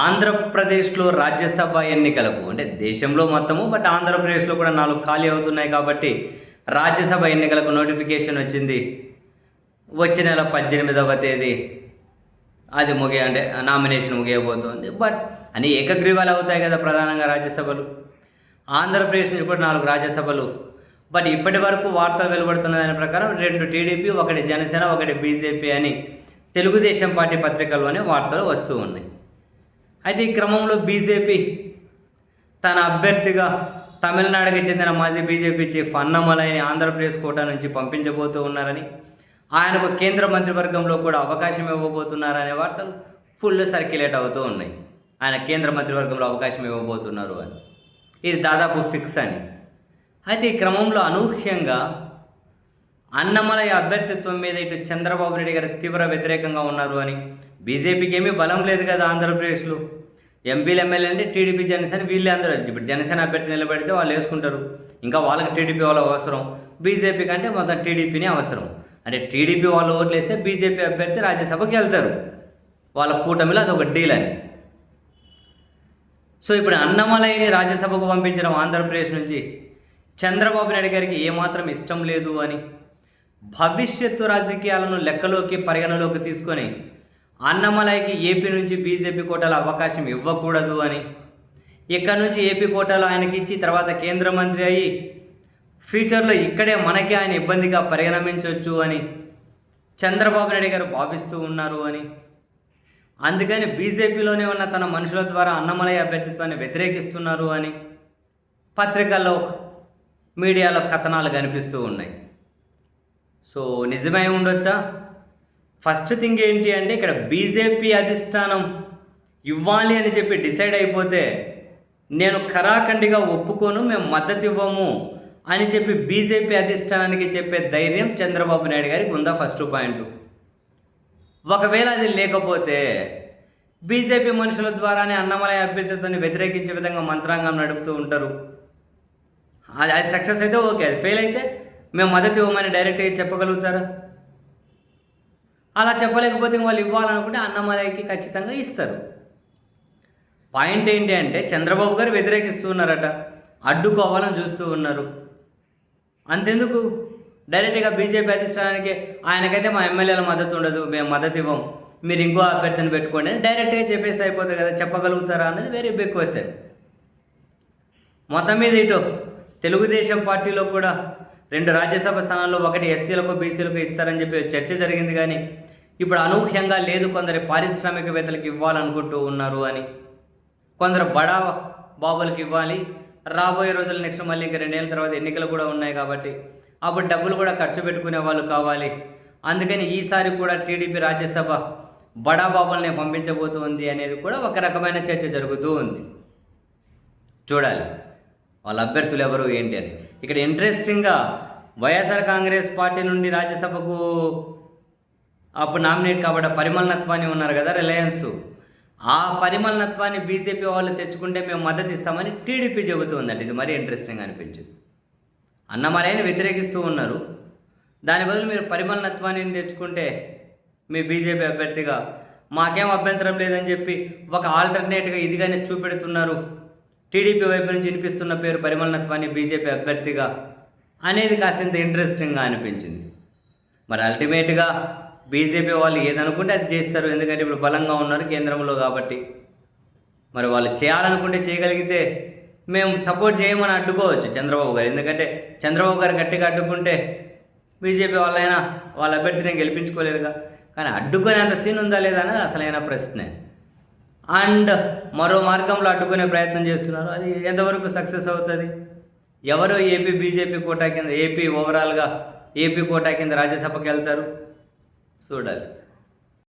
ఆంధ్రప్రదేశ్లో రాజ్యసభ ఎన్నికలకు అంటే దేశంలో మొత్తము బట్ ఆంధ్రప్రదేశ్లో కూడా 4 ఖాళీ అవుతున్నాయి కాబట్టి రాజ్యసభ ఎన్నికలకు నోటిఫికేషన్ వచ్చింది. వచ్చే నెల 18వ తేదీ అది అంటే నామినేషన్ ముగియబోతోంది. బట్ అన్ని ఏకగ్రీవాలు అవుతాయి కదా ప్రధానంగా రాజ్యసభలు. ఆంధ్రప్రదేశ్ నుంచి కూడా 4 రాజ్యసభలు. బట్ ఇప్పటి వరకు వార్తలు వెలువడుతున్న దాని ప్రకారం 2 టీడీపీ, 1 జనసేన, 1 బీజేపీ అని తెలుగుదేశం పార్టీ పత్రికల్లోనే వార్తలు వస్తూ ఉన్నాయి. అయితే ఈ క్రమంలో బీజేపీ తన అభ్యర్థిగా తమిళనాడుకి చెందిన మాజీ బీజేపీ చీఫ్ అన్నమలైని ఆంధ్రప్రదేశ్ కోటా నుంచి పంపించబోతూ ఉన్నారని, ఆయనకు కేంద్ర మంత్రివర్గంలో కూడా అవకాశం ఇవ్వబోతున్నారనే వార్తలు ఫుల్ సర్క్యులేట్ అవుతూ ఉన్నాయి. ఆయన కేంద్ర మంత్రివర్గంలో అవకాశం ఇవ్వబోతున్నారు అని, ఇది దాదాపు ఫిక్స్ అని. అయితే ఈ క్రమంలో అనూహ్యంగా అన్నమలై అభ్యర్థిత్వం మీద ఇటు చంద్రబాబు నాయుడు గారు తీవ్ర వ్యతిరేకంగా ఉన్నారు అని, బీజేపీకి ఏమీ బలం లేదు కదా ఆంధ్రప్రదేశ్లో, ఎంపీలు ఎమ్మెల్యే అంటే టీడీపీ జనసేన వీళ్ళే అందరూ. ఇప్పుడు జనసేన అభ్యర్థి నిలబెడితే వాళ్ళు వేసుకుంటారు, ఇంకా వాళ్ళకి టీడీపీ వాళ్ళ అవసరం, బీజేపీ కంటే మొత్తం టీడీపీనే అవసరం. అంటే టీడీపీ వాళ్ళు ఓట్లు వేస్తే బీజేపీ అభ్యర్థి రాజ్యసభకి వెళ్తారు, వాళ్ళ కూటమిలో అదొక డీల్ అని. సో ఇప్పుడు అన్నమలైని రాజ్యసభకు పంపించడం ఆంధ్రప్రదేశ్ నుంచి చంద్రబాబు నాయుడు గారికి ఏమాత్రం ఇష్టం లేదు అని, భవిష్యత్తు రాజకీయాలను లెక్కలోకి పరిగణలోకి తీసుకొని అన్నమలైకి ఏపీ నుంచి బీజేపీ కోటాలో అవకాశం ఇవ్వకూడదు అని, ఇక్కడ నుంచి ఏపీ కోటాలో ఆయనకి ఇచ్చి తర్వాత కేంద్ర మంత్రి అయ్యి ఫ్యూచర్లో ఇక్కడే మనకి ఆయన ఇబ్బందిగా పరిగణించవచ్చు అని చంద్రబాబు నాయుడు గారు భావిస్తూ ఉన్నారు అని, అందుకని బీజేపీలోనే ఉన్న తన మనుషుల ద్వారా అన్నమలై అభ్యర్థిత్వాన్ని వ్యతిరేకిస్తున్నారు అని పత్రికల్లో మీడియాలో కథనాలు కనిపిస్తూ ఉన్నాయి. సో నిజమై ఉండొచ్చా? ఫస్ట్ థింగ్ ఏంటి అంటే ఇక్కడ బీజేపీ అధిష్టానం ఇవ్వాలి అని చెప్పి డిసైడ్ అయిపోతే నేను ఖరాఖండిగా ఒప్పుకోను, మేము మద్దతు ఇవ్వము అని చెప్పి బీజేపీ అధిష్టానానికి చెప్పే ధైర్యం చంద్రబాబు నాయుడు గారికి ఉందా? First point. ఒకవేళ అది లేకపోతే బీజేపీ మనుషుల ద్వారానే అన్నమలై అభ్యర్థిత్వాన్ని వ్యతిరేకించే విధంగా మంత్రాంగం నడుపుతూ ఉంటారు. అది సక్సెస్ అయితే ఓకే, అది ఫెయిల్ అయితే మేము మద్దతు ఇవ్వమని డైరెక్ట్గా చెప్పగలుగుతారా? అలా చెప్పలేకపోతే వాళ్ళు ఇవ్వాలనుకుంటే అన్నమలైకి ఖచ్చితంగా ఇస్తారు. పాయింట్ ఏంటి అంటే చంద్రబాబు గారు వ్యతిరేకిస్తూ ఉన్నారట, అడ్డుకోవాలని చూస్తూ ఉన్నారు. అంతెందుకు డైరెక్ట్గా బీజేపీ అధిష్టానానికి ఆయనకైతే మా ఎమ్మెల్యేల మద్దతు ఉండదు, మేము మద్దతు ఇవ్వం, మీరు ఇంకో అభ్యర్థిని పెట్టుకోండి అని డైరెక్ట్గా చెప్పేసి అయిపోతుంది కదా. చెప్పగలుగుతారా అన్నది వెరీ బిగ్ క్వశ్చన్. మొత్తం మీద ఇటు తెలుగుదేశం పార్టీలో కూడా 2 రాజ్యసభ స్థానాల్లో 1 ఎస్సీలకు బీసీలకు ఇస్తారని చెప్పి చర్చ జరిగింది. కానీ ఇప్పుడు అనూహ్యంగా లేదు, కొందరు పారిశ్రామికవేత్తలకు ఇవ్వాలనుకుంటూ ఉన్నారు అని, కొందరు బడా బాబులకు ఇవ్వాలి, రాబోయే రోజులు నెక్స్ట్ మళ్ళీ ఇంకా 2 ఏళ్ళ తర్వాత ఎన్నికలు కూడా ఉన్నాయి కాబట్టి అప్పుడు డబ్బులు కూడా ఖర్చు పెట్టుకునే వాళ్ళు కావాలి. అందుకని ఈసారి కూడా టీడీపీ రాజ్యసభ బడా బాబుల్ని పంపించబోతుంది అనేది కూడా ఒక రకమైన చర్చ జరుగుతూ ఉంది. చూడాలి వాళ్ళ అభ్యర్థులు ఎవరు ఏంటి అని. ఇక్కడ ఇంట్రెస్టింగ్గా వైఎస్ఆర్ కాంగ్రెస్ పార్టీ నుండి రాజ్యసభకు అప్పుడు నామినేట్ కాబట్టి పరిమళ నత్వాని ఉన్నారు కదా రిలయన్స్, ఆ పరిమళ నత్వాన్ని బీజేపీ వాళ్ళు తెచ్చుకుంటే మేము మద్దతు ఇస్తామని టీడీపీ చెబుతుందండి. ఇది మరీ ఇంట్రెస్టింగ్ అనిపించింది. అన్నమలైని వ్యతిరేకిస్తూ ఉన్నారు, దాని బదులు మీరు పరిమళ నత్వాన్ని తెచ్చుకుంటే మీ బీజేపీ అభ్యర్థిగా మాకేం అభ్యంతరం లేదని చెప్పి ఒక ఆల్టర్నేట్గా ఇదిగానే చూపెడుతున్నారు. టీడీపీ వైపు నుంచి వినిపిస్తున్న పేరు పరిమళ నత్వాని బీజేపీ అభ్యర్థిగా అనేది కాసింత ఇంట్రెస్టింగ్గా అనిపించింది. మరి అల్టిమేట్గా బీజేపీ వాళ్ళు ఏదనుకుంటే అది చేస్తారు, ఎందుకంటే ఇప్పుడు బలంగా ఉన్నారు కేంద్రంలో కాబట్టి. మరి వాళ్ళు చేయాలనుకుంటే చేయగలిగితే మేము సపోర్ట్ చేయమని అడ్డుకోవచ్చు చంద్రబాబు గారు, ఎందుకంటే చంద్రబాబు గారు గట్టిగా అడ్డుకుంటే బీజేపీ వాళ్ళైనా వాళ్ళ అభ్యర్థిని గెలిపించుకోలేరుగా. కానీ అడ్డుకునేంత సీన్ ఉందా లేదా అనేది అసలైన ప్రశ్నే. అండ్ మరో మార్గంలో అడ్డుకునే ప్రయత్నం చేస్తున్నారు, అది ఎంతవరకు సక్సెస్ అవుతుంది? ఎవరు ఏపీ బీజేపీ కోటా కింద ఏపీ ఓవరాల్గా ఏపీ కోటా కింద రాజ్యసభకి వెళ్తారు చూడాలి.